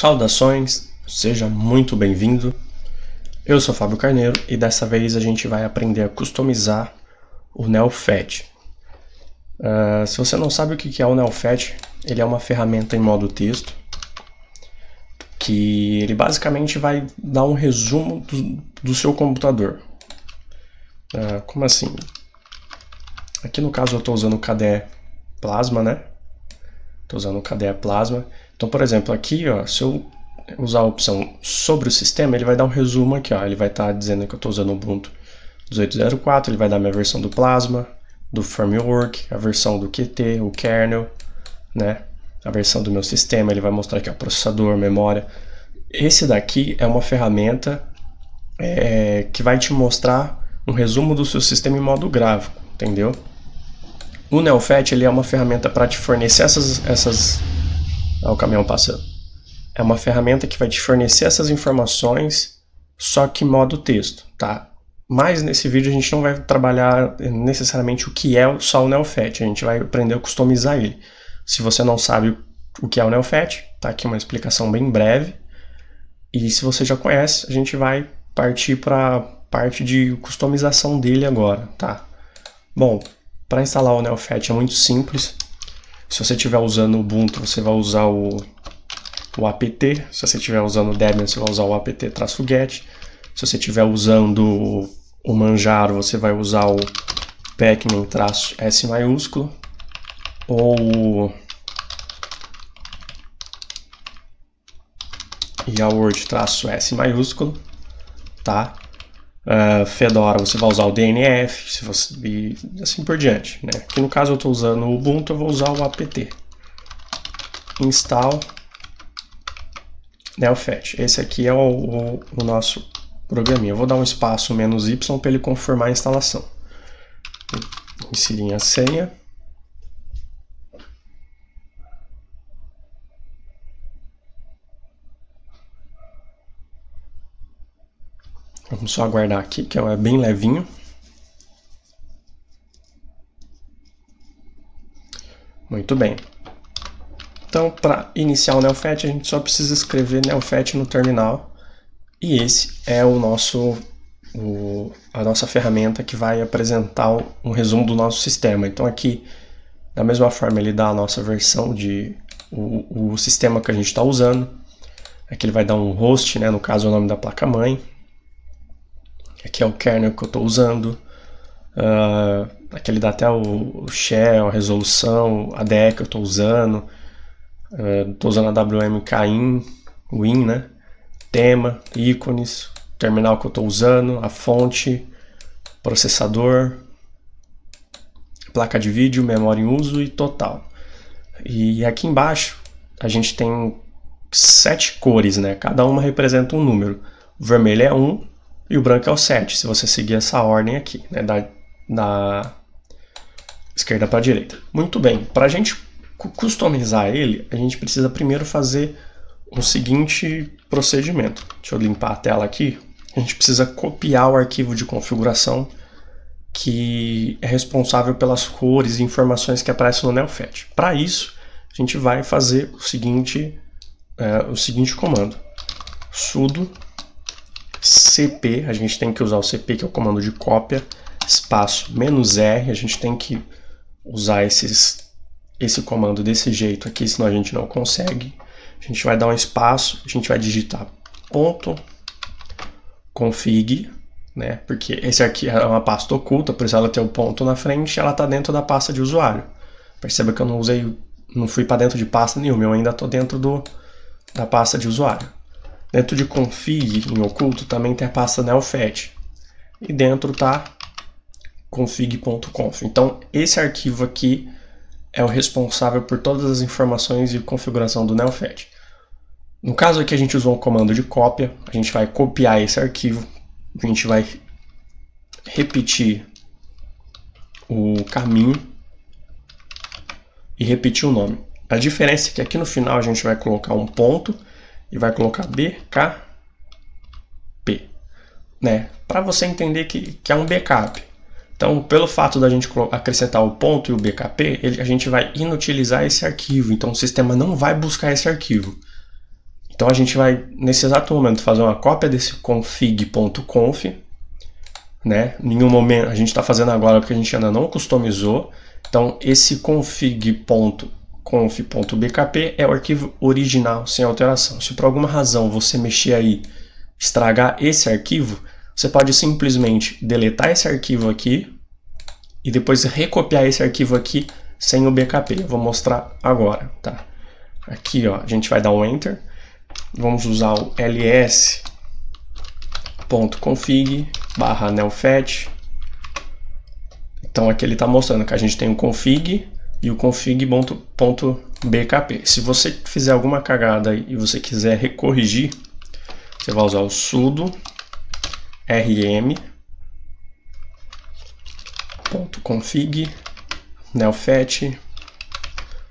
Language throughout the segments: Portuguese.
Saudações, seja muito bem-vindo. Eu sou Fábio Carneiro e dessa vez a gente vai aprender a customizar o NeoFetch. Se você não sabe o que é o NeoFetch, ele é uma ferramenta em modo texto que ele basicamente vai dar um resumo do seu computador. Como assim? Aqui no caso eu estou usando o KDE Plasma, né? Estou usando o KDE Plasma. Então, por exemplo, aqui, ó, se eu usar a opção sobre o sistema, ele vai dar um resumo aqui, ó. Ele vai estar dizendo que eu estou usando o Ubuntu 18.04, ele vai dar minha versão do Plasma, do Framework, a versão do Qt, o kernel, né? A versão do meu sistema, ele vai mostrar aqui o processador, memória. Esse daqui é uma ferramenta que vai te mostrar um resumo do seu sistema em modo gráfico, entendeu? O NeoFetch, ele é uma ferramenta para te fornecer essas... Olha o caminhão passando. É uma ferramenta que vai te fornecer essas informações, só que em modo texto, tá? Mas nesse vídeo a gente não vai trabalhar necessariamente o que é só o NeoFetch, a gente vai aprender a customizar ele. Se você não sabe o que é o NeoFetch, tá aqui uma explicação bem breve. E se você já conhece, a gente vai partir para a parte de customização dele agora, tá? Bom, para instalar o NeoFetch é muito simples. Se você estiver usando o Ubuntu, você vai usar o apt. Se você estiver usando o Debian, você vai usar o apt-get. Se você estiver usando o Manjaro, você vai usar o pacman-s maiúsculo ou o yaourt-s maiúsculo, tá? Fedora você vai usar o DNF, se você, e assim por diante, né? Aqui no caso eu estou usando o Ubuntu, eu vou usar o apt. Install NeoFetch. Esse aqui é o nosso programinha. Eu vou dar um espaço -y para ele confirmar a instalação. Inserir a senha. Vamos só aguardar aqui, que é bem levinho. Muito bem. Então, para iniciar o NeoFetch, a gente só precisa escrever NeoFetch no terminal. E esse é a nossa ferramenta que vai apresentar um resumo do nosso sistema. Então aqui, da mesma forma, ele dá a nossa versão o sistema que a gente está usando. Aqui ele vai dar um host, né, no caso é o nome da placa-mãe. Aqui é o kernel que eu estou usando. Aqui ele dá até o shell, a resolução, a DE que eu estou usando. Estou usando a WMKIN, Win, né? Tema, ícones, terminal que eu estou usando, a fonte, processador, placa de vídeo, memória em uso e total. E aqui embaixo a gente tem 7 cores, né? Cada uma representa um número. O vermelho é 1 e o branco é o 7, se você seguir essa ordem aqui, né? Da esquerda para a direita. Muito bem, para a gente customizar ele, a gente precisa primeiro fazer o seguinte procedimento. Deixa eu limpar a tela aqui. A gente precisa copiar o arquivo de configuração que é responsável pelas cores e informações que aparecem no NeoFetch. Para isso, a gente vai fazer o seguinte comando. Sudo cp, a gente tem que usar o cp, que é o comando de cópia, espaço -r, a gente tem que usar esse comando desse jeito aqui, senão a gente não consegue. A gente vai dar um espaço, a gente vai digitar .config, né? Porque esse aqui é uma pasta oculta, por isso ela tem o ponto na frente e ela está dentro da pasta de usuário. Perceba que eu não fui para dentro de pasta nenhuma, eu ainda estou dentro da pasta de usuário. Dentro de config, em oculto, também tem a pasta NeoFetch. E dentro está config.conf. Então, esse arquivo aqui é o responsável por todas as informações e configuração do NeoFetch. No caso aqui a gente usou um comando de cópia, a gente vai copiar esse arquivo, a gente vai repetir o caminho e repetir o nome. A diferença é que aqui no final a gente vai colocar um ponto e vai colocar BKP, né? Para você entender que é um backup. Então, pelo fato da gente acrescentar o ponto e o BKP, a gente vai inutilizar esse arquivo. Então, o sistema não vai buscar esse arquivo. Então a gente vai, nesse exato momento, fazer uma cópia desse config.conf, né? Em nenhum momento, a gente está fazendo agora porque a gente ainda não customizou. Então esse config.conf.bkp é o arquivo original, sem alteração. Se por alguma razão você mexer aí, estragar esse arquivo, você pode simplesmente deletar esse arquivo aqui e depois recopiar esse arquivo aqui sem o BKP. Eu vou mostrar agora, tá? Aqui, ó, a gente vai dar um Enter. Vamos usar o ls.config/nelfetch. Então aqui ele está mostrando que a gente tem o config e o config.bkp. Se você fizer alguma cagada e você quiser recorrigir, você vai usar o sudo rm.config nelfetch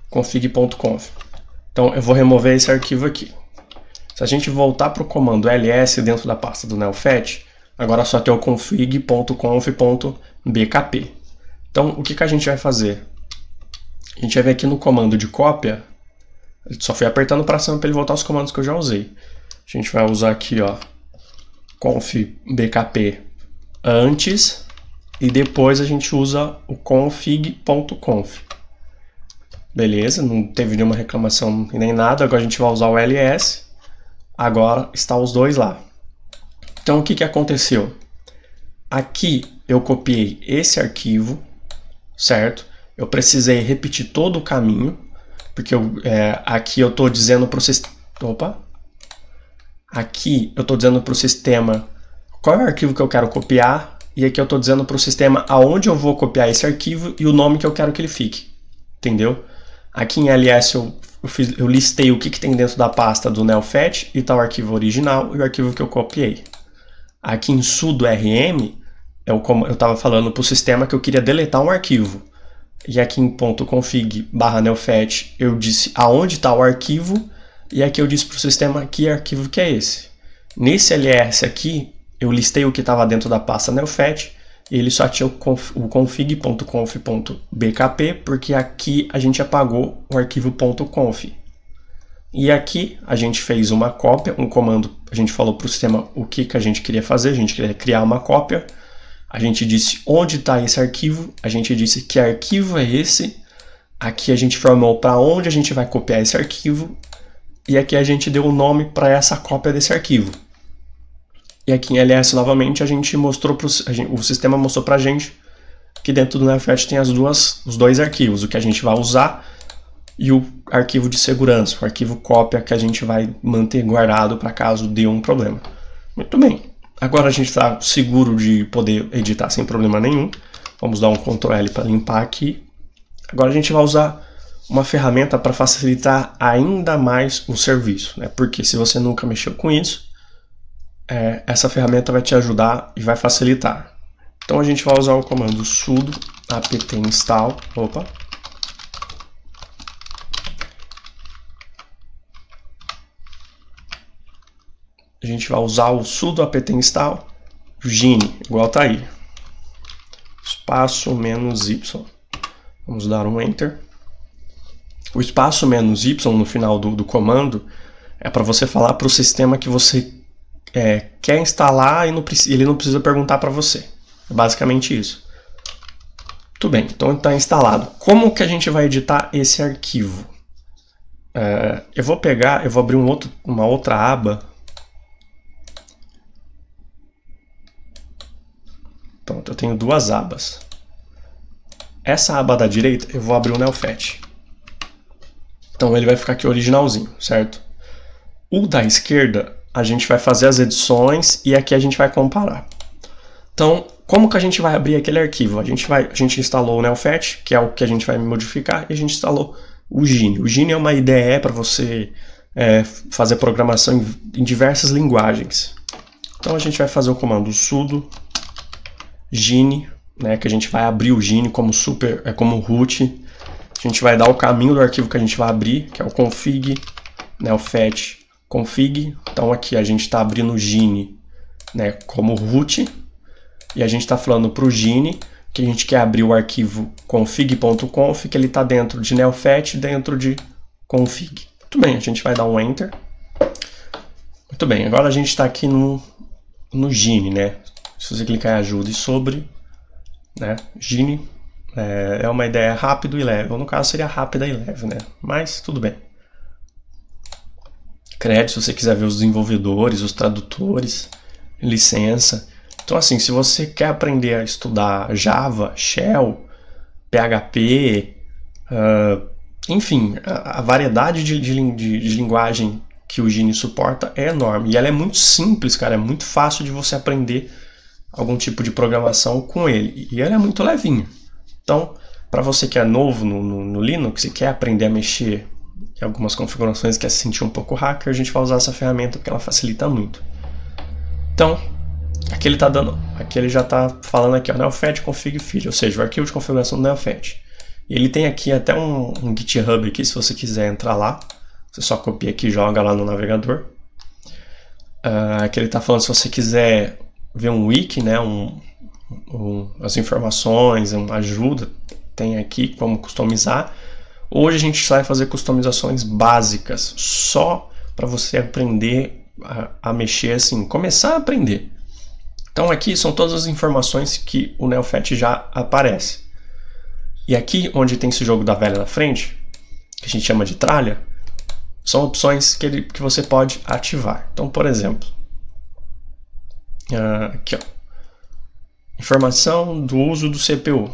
config.conf. Então eu vou remover esse arquivo aqui. Se a gente voltar para o comando ls dentro da pasta do nelfetch, agora só tem o config.conf.bkp. Então o que a gente vai fazer? A gente vai vir aqui no comando de cópia. Só fui apertando para cima para ele voltar aos comandos que eu já usei. A gente vai usar aqui, ó, config.bkp antes e depois a gente usa o config.conf. Beleza, não teve nenhuma reclamação nem nada. Agora a gente vai usar o ls. Agora está os dois lá. Então o que aconteceu? Aqui eu copiei esse arquivo, certo? Eu precisei repetir todo o caminho, porque aqui eu estou dizendo para o sistema. Aqui eu estou dizendo para o sistema qual é o arquivo que eu quero copiar, e aqui eu estou dizendo para o sistema aonde eu vou copiar esse arquivo e o nome que eu quero que ele fique. Entendeu? Aqui em ls eu listei o que tem dentro da pasta do nelfetch e está o arquivo original e o arquivo que eu copiei. Aqui em sudo rm, eu estava falando para o sistema que eu queria deletar um arquivo. E aqui em .config/nelfetch eu disse aonde está o arquivo, e aqui eu disse para o sistema que arquivo que é esse. Nesse ls aqui, eu listei o que estava dentro da pasta nelfetch, e ele só tinha o config.conf.bkp, porque aqui a gente apagou o arquivo .conf. E aqui a gente fez uma cópia, um comando, a gente falou para o sistema o que a gente queria fazer, a gente queria criar uma cópia. A gente disse onde está esse arquivo, a gente disse que arquivo é esse, aqui a gente formou para onde a gente vai copiar esse arquivo, e aqui a gente deu o nome para essa cópia desse arquivo. E aqui em ls novamente a gente mostrou o sistema mostrou para a gente que dentro do nelfetch tem os dois arquivos, o que a gente vai usar e o arquivo de segurança, o arquivo cópia que a gente vai manter guardado para caso dê um problema. Muito bem. Agora a gente está seguro de poder editar sem problema nenhum. Vamos dar um Ctrl L para limpar aqui. Agora a gente vai usar uma ferramenta para facilitar ainda mais o serviço, né? Porque se você nunca mexeu com isso, essa ferramenta vai te ajudar e vai facilitar. Então a gente vai usar o comando sudo apt install. A gente vai usar o sudo apt install gine, igual tá aí, espaço -y. Vamos dar um enter. O espaço -y no final do comando é para você falar para o sistema que você quer instalar e ele não precisa perguntar para você. É basicamente isso. Tudo bem, então está instalado. Como que a gente vai editar esse arquivo? Eu vou abrir uma outra aba. Pronto, eu tenho duas abas. Essa aba da direita eu vou abrir o nelfetch. Então ele vai ficar aqui originalzinho, certo? O da esquerda a gente vai fazer as edições e aqui a gente vai comparar. Então, como que a gente vai abrir aquele arquivo? A gente instalou o nelfetch, que é o que a gente vai modificar, e a gente instalou o Gine. O Gine é uma IDE para você fazer programação em diversas linguagens. Então a gente vai fazer o comando sudo Gine, né, que a gente vai abrir o Gine como root. A gente vai dar o caminho do arquivo que a gente vai abrir, que é o config nelfetch config. Então aqui a gente está abrindo o Gine, né, como root, e a gente está falando para o Gine que a gente quer abrir o arquivo config.conf, que ele está dentro de nelfetch, dentro de config. Muito bem, a gente vai dar um enter. Muito bem, agora a gente está aqui no Gini, né? Se você clicar em ajuda e sobre, né? Gini é uma ideia rápido e leve, ou no caso seria rápida e leve, né? Mas tudo bem. Crédito, se você quiser ver os desenvolvedores, os tradutores, licença. Então assim, se você quer aprender a estudar Java, Shell, PHP, enfim, a variedade de linguagem que o Gini suporta é enorme. E ela é muito simples, cara, é muito fácil de você aprender algum tipo de programação com ele. E ele é muito levinho. Então, para você que é novo no Linux e quer aprender a mexer em algumas configurações, quer se sentir um pouco hacker, a gente vai usar essa ferramenta porque ela facilita muito. Então, aqui ele já está falando aqui, ó, NeoFet config feed, ou seja, o arquivo de configuração do NeoFet. E ele tem aqui até um GitHub aqui, se você quiser entrar lá, você só copia aqui e joga lá no navegador. Aqui ele está falando se você quiser ver um wiki, né, as informações, uma ajuda, tem aqui como customizar. Hoje a gente vai fazer customizações básicas, só para você aprender a mexer assim, começar a aprender. Então aqui são todas as informações que o NeoFet já aparece. E aqui onde tem esse jogo da velha na frente, que a gente chama de tralha, são opções que você pode ativar. Então, por exemplo, aqui, ó, informação do uso do CPU.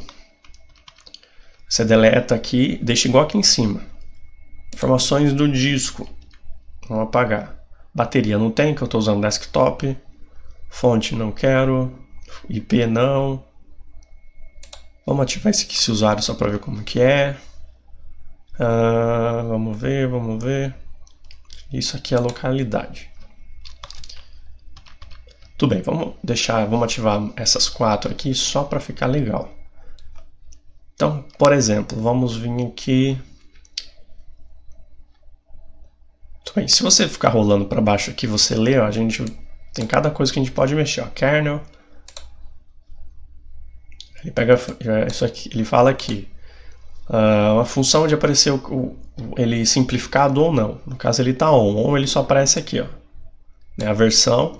Você deleta aqui, deixa igual aqui em cima. Informações do disco, vamos apagar. Bateria não tem, que eu estou usando desktop. Fonte não quero, IP não. Vamos ativar esse usuário só para ver como que é. Vamos ver. Isso aqui é a localidade. Tudo bem, vamos ativar essas 4 aqui só para ficar legal. Então, por exemplo, vamos vir aqui. Tudo bem, se você ficar rolando para baixo aqui, você lê, ó, a gente tem cada coisa que a gente pode mexer, ó, kernel. Ele pega isso aqui, ele fala aqui uma função de aparecer ele simplificado ou não. No caso ele está on ele só aparece aqui, ó, né, a versão.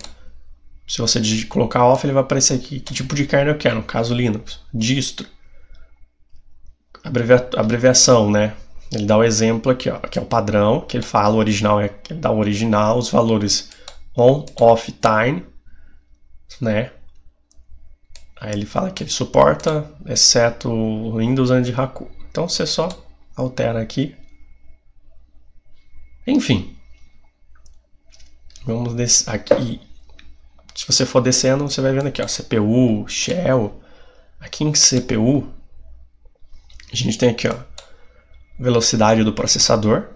Se você colocar off, ele vai aparecer aqui que tipo de kernel que é, no caso Linux, distro, abreviação, né? Ele dá o exemplo aqui, ó, que é o padrão, que ele fala, o original ele dá o original, os valores on, off, time, né? Aí ele fala que ele suporta, exceto o Windows and Haku. Então você só altera aqui. Enfim. Vamos descer aqui. Se você for descendo, você vai vendo aqui, ó, CPU, Shell. Aqui em CPU, a gente tem aqui, ó, velocidade do processador.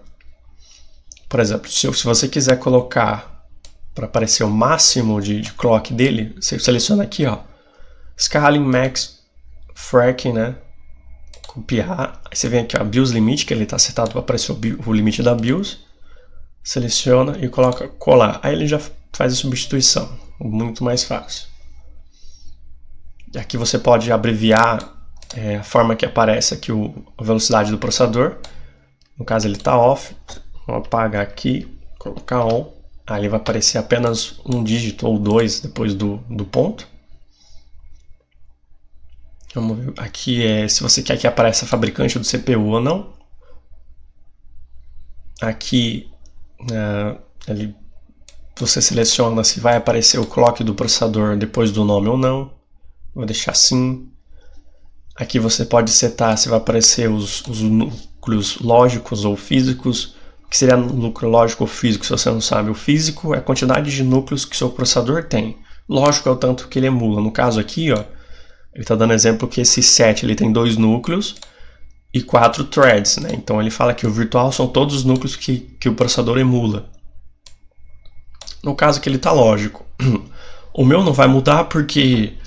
Por exemplo, se você quiser colocar para aparecer o máximo de clock dele, você seleciona aqui, ó, Scaling Max Fracking, né? Copiar. Aí você vem aqui, ó, BIOS Limit, que ele está setado para aparecer o limite da BIOS. Seleciona e coloca colar. Aí ele já faz a substituição. Muito mais fácil. E aqui você pode abreviar a forma que aparece aqui a velocidade do processador. No caso ele está off. Vou apagar aqui, colocar on. Aí ele vai aparecer apenas um dígito ou 2 depois do ponto. Vamos ver. Aqui se você quer que apareça a fabricante do CPU ou não. Aqui você seleciona se vai aparecer o clock do processador depois do nome ou não. Vou deixar assim. Aqui você pode setar se vai aparecer os núcleos lógicos ou físicos. O que seria núcleo lógico ou físico, se você não sabe? O físico é a quantidade de núcleos que seu processador tem. Lógico é o tanto que ele emula. No caso aqui, ó, ele está dando exemplo que esse set ele tem 2 núcleos e 4 threads, né? Então ele fala que o virtual são todos os núcleos que o processador emula. No caso que ele está lógico. O meu não vai mudar porque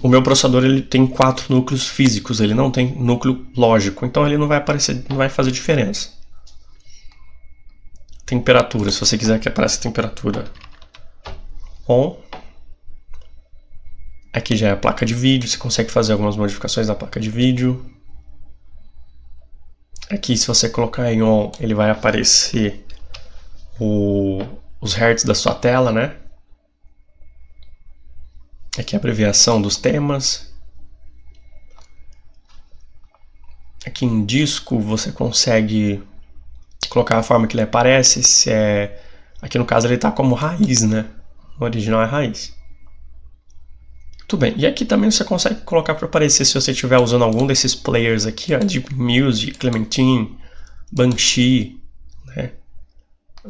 o meu processador ele tem 4 núcleos físicos, ele não tem núcleo lógico, então ele não vai aparecer, não vai fazer diferença. Temperatura, se você quiser que apareça temperatura on. Aqui já é a placa de vídeo, você consegue fazer algumas modificações na placa de vídeo. Aqui, se você colocar em on, ele vai aparecer o os hertz da sua tela, né? Aqui a abreviação dos temas. Aqui em disco você consegue colocar a forma que ele aparece, se é... Aqui no caso ele está como raiz, né? O original é raiz. Tudo bem. E aqui também você consegue colocar para aparecer se você estiver usando algum desses players aqui, ó, Deep Music, Clementine, Banshee, né?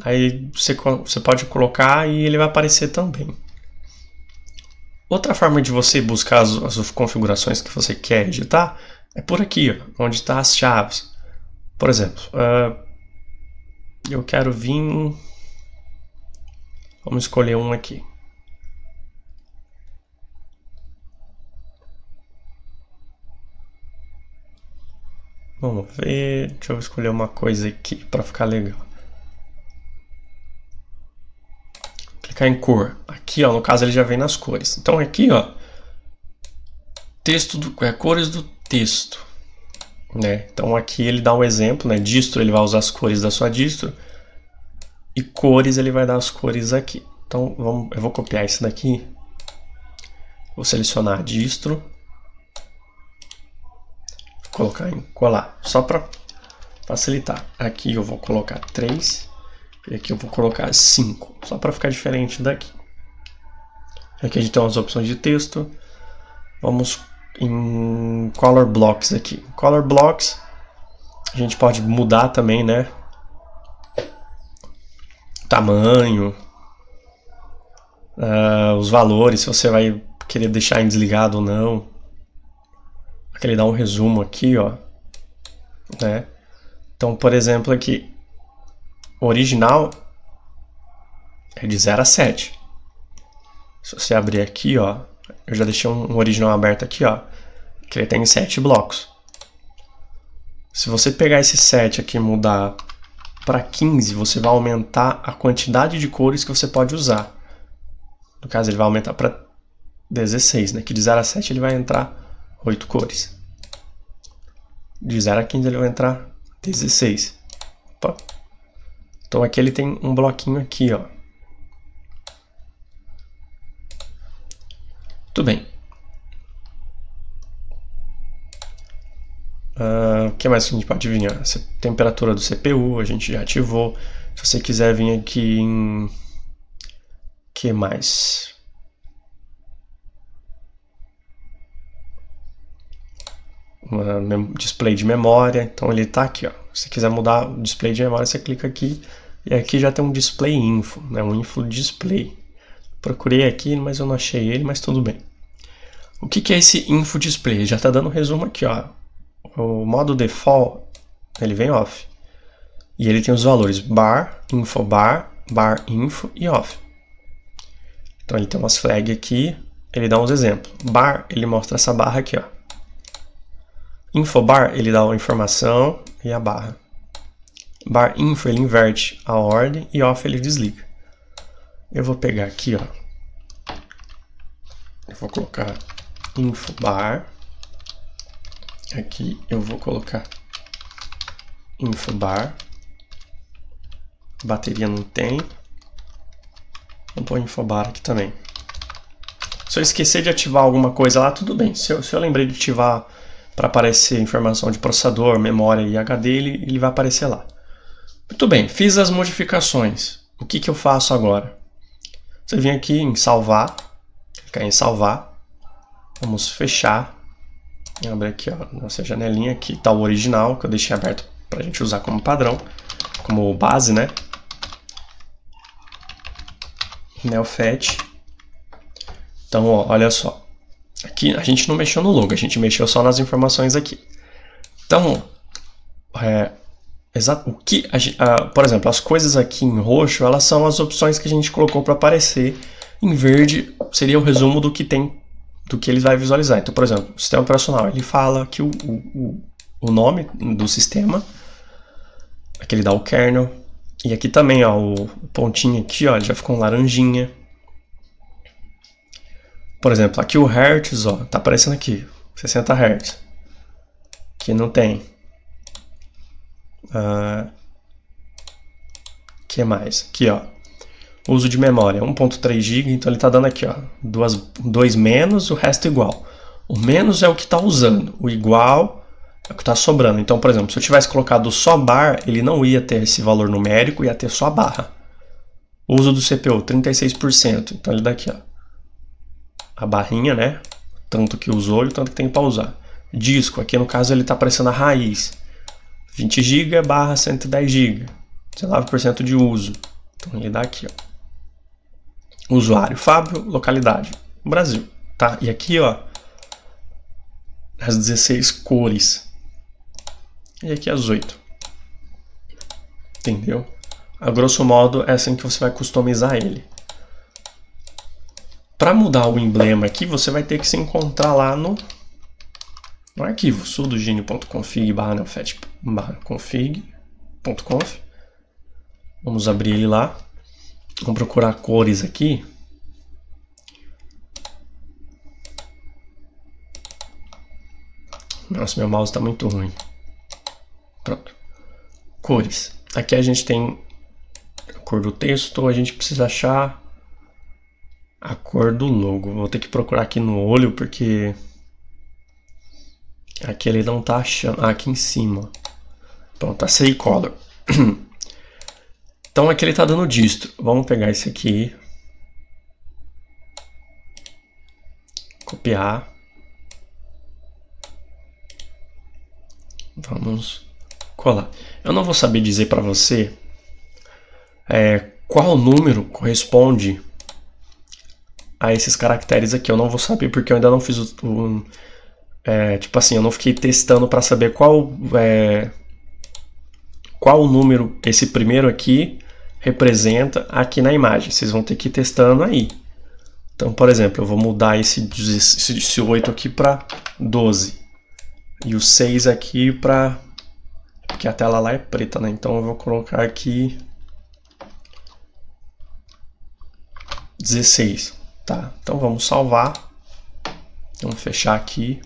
Aí você pode colocar e ele vai aparecer também. Outra forma de você buscar as configurações que você quer editar é por aqui, ó, onde estão as chaves. Por exemplo, eu quero vir... Vamos escolher um aqui. Vamos ver, deixa eu escolher uma coisa aqui para ficar legal. Clicar em cor. Aqui, ó, no caso ele já vem nas cores. Então aqui, ó, texto cores do texto, né? Então aqui ele dá um exemplo, né? Distro ele vai usar as cores da sua distro e cores ele vai dar as cores aqui. Então eu vou copiar esse daqui. Vou selecionar a distro. Colocar em colar, só para facilitar. Aqui eu vou colocar 3 e aqui eu vou colocar 5, só para ficar diferente daqui. Aqui a gente tem as opções de texto. Vamos em Color Blocks aqui. Color Blocks a gente pode mudar também, né? Tamanho, os valores, se você vai querer deixar em desligado ou não. Aqui ele dá um resumo aqui, ó, né? Então, por exemplo, aqui, o original é de 0 a 7. Se você abrir aqui, ó, eu já deixei um original aberto aqui, ó, que ele tem 7 blocos. Se você pegar esse 7 aqui e mudar para 15, você vai aumentar a quantidade de cores que você pode usar. No caso, ele vai aumentar para 16, né? Que de 0 a 7 ele vai entrar 8 cores. De 0 a 15 ele vai entrar 16. Opa. Então aqui ele tem um bloquinho aqui, ó. Tudo bem. O que mais que a gente pode vir? A temperatura do CPU a gente já ativou. Se você quiser vir aqui em... que mais? Display de memória, então ele está aqui, ó. Se você quiser mudar o display de memória, você clica aqui e aqui já tem um display info, né? Um info display. Procurei aqui, mas eu não achei ele, mas tudo bem. O que é esse info display? Já está dando um resumo aqui, ó. O modo default ele vem off e ele tem os valores bar, info bar, bar info e off. Então ele tem umas flags aqui, ele dá uns exemplos. Bar ele mostra essa barra aqui, ó. Infobar, ele dá a informação e a barra. Bar info, ele inverte a ordem e off, ele desliga. Eu vou pegar aqui, ó. Eu vou colocar infobar. Aqui eu vou colocar infobar. Bateria não tem. Vou pôr infobar aqui também. Se eu esquecer de ativar alguma coisa lá, tudo bem. Se eu lembrei de ativar para aparecer informação de processador, memória e HD, ele vai aparecer lá. Muito bem, fiz as modificações. O que eu faço agora? Você vem aqui em salvar, clicar em salvar, vamos fechar, abrir aqui, ó, nossa janelinha, aqui está o original, que eu deixei aberto para a gente usar como padrão, como base, né? Neofet. Então, ó, olha só. Aqui a gente não mexeu no logo, a gente mexeu só nas informações aqui. Então, o que por exemplo, as coisas aqui em roxo, elas são as opções que a gente colocou para aparecer. Em verde seria o resumo do que tem, do que ele vai visualizar. Então, por exemplo, o sistema operacional, ele fala que o nome do sistema, aqui ele dá o kernel, e aqui também, ó, o pontinho aqui, ó, ele já ficou um laranjinha. Por exemplo, aqui o Hertz, ó, tá aparecendo aqui, 60 Hz. Aqui não tem. Que mais? Aqui, ó. Uso de memória, 1.3 GB, então ele está dando aqui, ó, 2 menos, o resto igual. O menos é o que está usando, o igual é o que está sobrando. Então, por exemplo, se eu tivesse colocado só bar, ele não ia ter esse valor numérico, ia ter só a barra. Uso do CPU, 36%, então ele dá aqui, ó, a barrinha, né? Tanto que usou e tanto que tem para usar. Disco, aqui no caso ele está aparecendo a raiz. 20 GB barra 110 GB, 19% de uso. Então ele dá aqui, ó. Usuário, Fábio, localidade, Brasil, tá? E aqui, ó, as 16 cores. E aqui as 8. Entendeu? A grosso modo é assim que você vai customizar ele. Para mudar o emblema aqui, você vai ter que se encontrar lá no arquivo sudogine.config/neofet/config.conf. Vamos abrir ele lá. Vamos procurar cores aqui. Nossa, meu mouse está muito ruim. Pronto. Cores. Aqui a gente tem a cor do texto, a gente precisa achar a cor do logo. Vou ter que procurar aqui no olho, porque aqui ele não está achando. Ah, aqui em cima. Pronto, tá Say Color. Então aqui ele está dando distro. Vamos pegar esse aqui. Copiar. Vamos colar. Eu não vou saber dizer para você qual número corresponde a esses caracteres aqui. Eu não vou saber porque eu ainda não fiz tipo assim, eu não fiquei testando para saber qual número esse primeiro aqui representa aqui na imagem. Vocês vão ter que ir testando aí. Então, por exemplo, eu vou mudar esse 8 aqui para 12. E o 6 aqui para... porque a tela lá é preta, né? Então eu vou colocar aqui 16. Tá, então vamos salvar. Vamos fechar aqui.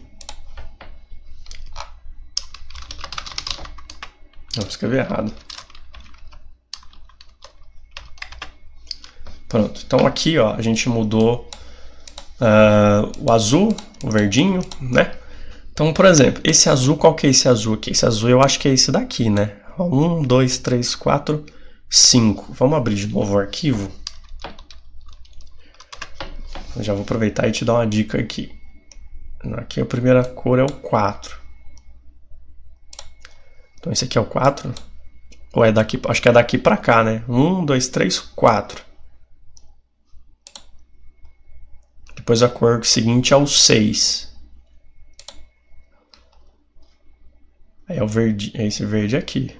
Não, escrevi errado. Pronto, então aqui, ó, a gente mudou o azul, o verdinho, né? Então, por exemplo, esse azul, qual que é esse azul aqui? Esse azul eu acho que é esse daqui, né? 1, 2, 3, 4, 5. Vamos abrir de novo o arquivo. Eu já vou aproveitar e te dar uma dica aqui. Aqui a primeira cor é o 4. Então esse aqui é o 4. Ou é daqui? Acho que é daqui pra cá, né? 1, 2, 3, 4. Depois a cor seguinte é o 6. É o verde, é esse verde aqui.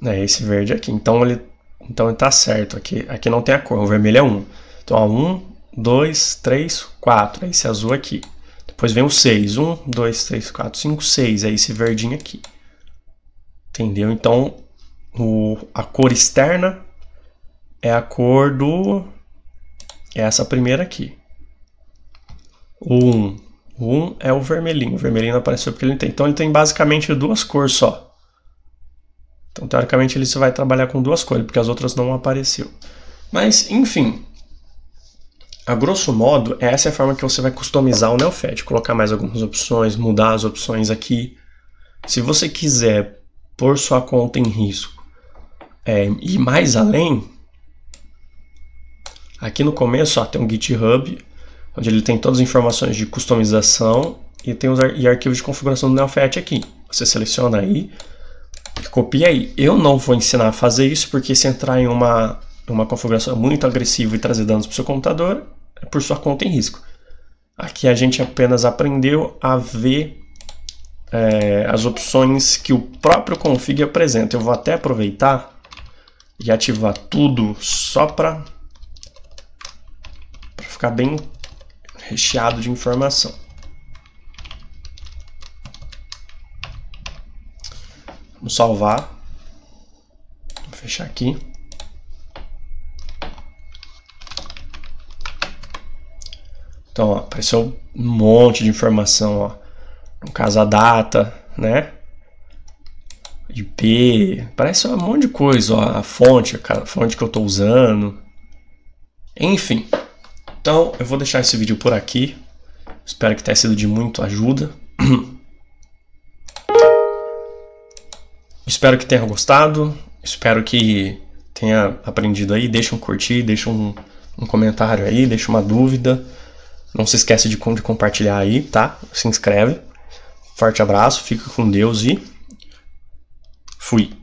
É esse verde aqui. Então ele tá certo. Aqui não tem a cor. O vermelho é 1. Então, ó, 1, 2, 3, 4. É esse azul aqui. Depois vem o 6. 1, 2, 3, 4, 5, 6. É esse verdinho aqui. Entendeu? Então, a cor externa é a cor do... é essa primeira aqui. O 1. O 1 é o vermelhinho. O vermelhinho não apareceu porque ele não tem. Então ele tem basicamente duas cores só. Então teoricamente ele só vai trabalhar com duas cores, porque as outras não apareceu. Mas, enfim. A grosso modo, essa é a forma que você vai customizar o Neofet. Colocar mais algumas opções, mudar as opções aqui. Se você quiser pôr sua conta em risco e ir mais além, aqui no começo ó, tem um GitHub, onde ele tem todas as informações de customização e tem os arquivos de configuração do Neofet aqui. Você seleciona aí e copia aí. Eu não vou ensinar a fazer isso, porque se entrar em uma configuração muito agressiva e trazer danos para o seu computador, é por sua conta em risco. Aqui a gente apenas aprendeu a ver as opções que o próprio config apresenta. Eu vou até aproveitar e ativar tudo só para ficar bem recheado de informação. Vamos salvar. Vou fechar aqui. Então, ó, apareceu um monte de informação, ó. No caso, a data, né? IP, parece um monte de coisa, ó, a fonte que eu estou usando, enfim. Então eu vou deixar esse vídeo por aqui, espero que tenha sido de muita ajuda. Espero que tenha gostado, espero que tenha aprendido aí. Deixa um curtir, deixa um comentário aí, deixa uma dúvida. Não se esquece de compartilhar aí, tá? Se inscreve. Forte abraço, fica com Deus e fui!